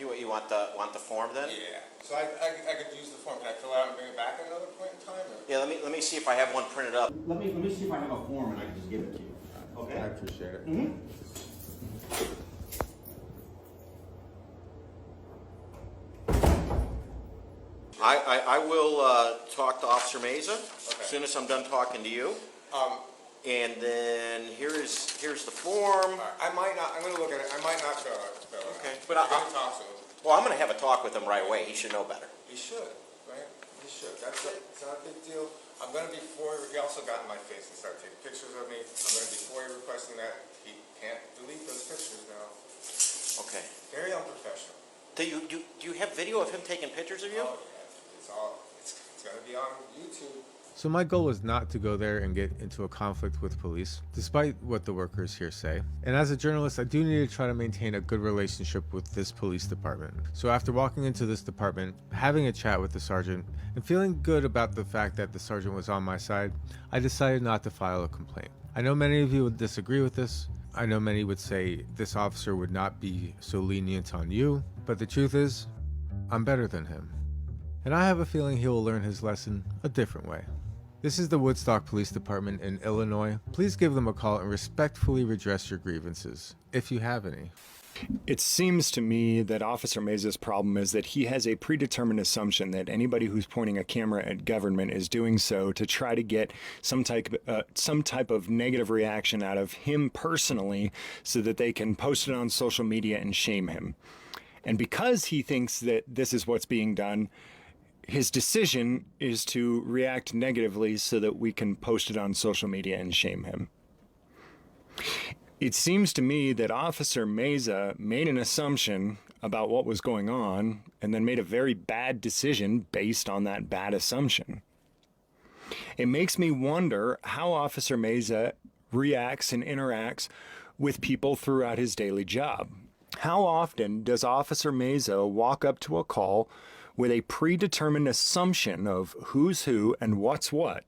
You want the form then? Yeah. So I could use the form. Can I fill it out and bring it back at another point in time? Or? Yeah, let me see if I have one printed up. Let me see if I have a form and I can just give it to you. Okay? I appreciate it. Mm-hmm. I will talk to Officer Meza as soon as I'm done talking to you. And then here's the form. I might not. I'm going to look at it. I might not fill it. Okay, but I'm going to talk to him. Well, I'm going to have a talk with him right away. He should know better. He should, right? He should. That's it. It's not a big deal. I'm going to be he also got in my face and started taking pictures of me. I'm going to be requesting that he can't delete those pictures now. Okay. Very unprofessional. Do you have video of him taking pictures of you? Oh yeah. It's going to be on YouTube. So my goal was not to go there and get into a conflict with police, despite what the workers here say. And as a journalist, I do need to try to maintain a good relationship with this police department. So after walking into this department, having a chat with the sergeant, and feeling good about the fact that the sergeant was on my side, I decided not to file a complaint. I know many of you would disagree with this. I know many would say this officer would not be so lenient on you, but the truth is, I'm better than him. And I have a feeling he will learn his lesson a different way. This is the Woodstock Police Department in Illinois. Please give them a call and respectfully redress your grievances, if you have any. It seems to me that Officer Meza's problem is that he has a predetermined assumption that anybody who's pointing a camera at government is doing so to try to get some type of negative reaction out of him personally so that they can post it on social media and shame him. And because he thinks that this is what's being done, his decision is to react negatively so that we can post it on social media and shame him. It seems to me that Officer Meza made an assumption about what was going on and then made a very bad decision based on that bad assumption. It makes me wonder how Officer Meza reacts and interacts with people throughout his daily job. How often does Officer Meza walk up to a call with a predetermined assumption of who's who and what's what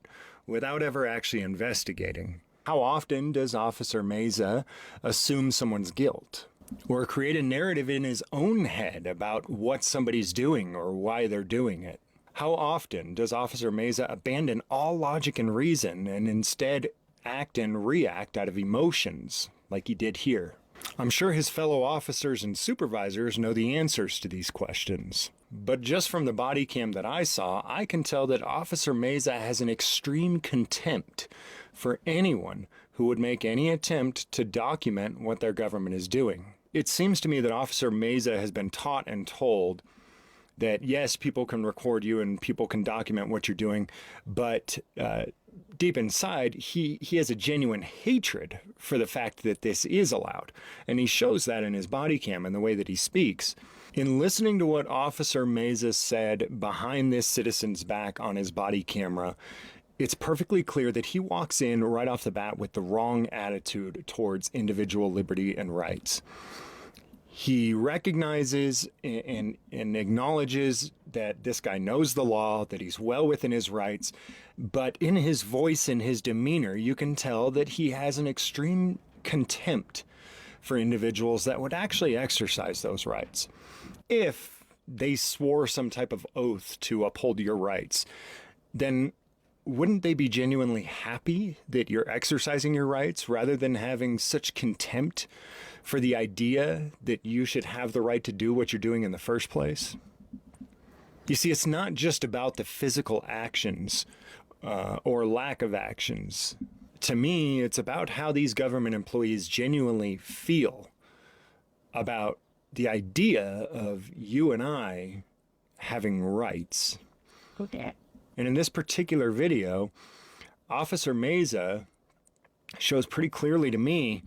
without ever actually investigating? How often does Officer Meza assume someone's guilt or create a narrative in his own head about what somebody's doing or why they're doing it? How often does Officer Meza abandon all logic and reason and instead act and react out of emotions like he did here? I'm sure his fellow officers and supervisors know the answers to these questions. But just from the body cam that I saw, I can tell that Officer Meza has an extreme contempt for anyone who would make any attempt to document what their government is doing. It seems to me that Officer Meza has been taught and told that yes, people can record you and people can document what you're doing, but deep inside, he has a genuine hatred for the fact that this is allowed. And he shows that in his body cam and the way that he speaks. In listening to what Officer Meza said behind this citizen's back on his body camera, it's perfectly clear that he walks in right off the bat with the wrong attitude towards individual liberty and rights. He recognizes and acknowledges that this guy knows the law, that he's well within his rights, but in his voice and his demeanor, you can tell that he has an extreme contempt for individuals that would actually exercise those rights. If they swore some type of oath to uphold your rights, then wouldn't they be genuinely happy that you're exercising your rights rather than having such contempt for the idea that you should have the right to do what you're doing in the first place? You see, it's not just about the physical actions or lack of actions. To me, it's about how these government employees genuinely feel about the idea of you and I having rights. Okay. And in this particular video, Officer Meza shows pretty clearly to me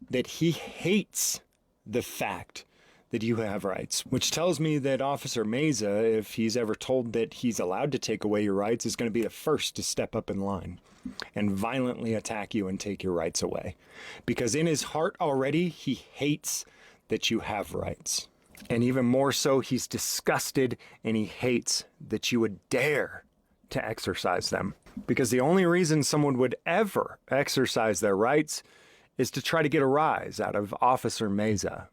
that he hates the fact that you have rights, which tells me that Officer Meza, if he's ever told that he's allowed to take away your rights, is going to be the first to step up in line and violently attack you and take your rights away. Because in his heart already, he hates that you have rights. And even more so, he's disgusted and he hates that you would dare to exercise them. Because the only reason someone would ever exercise their rights is to try to get a rise out of Officer Meza.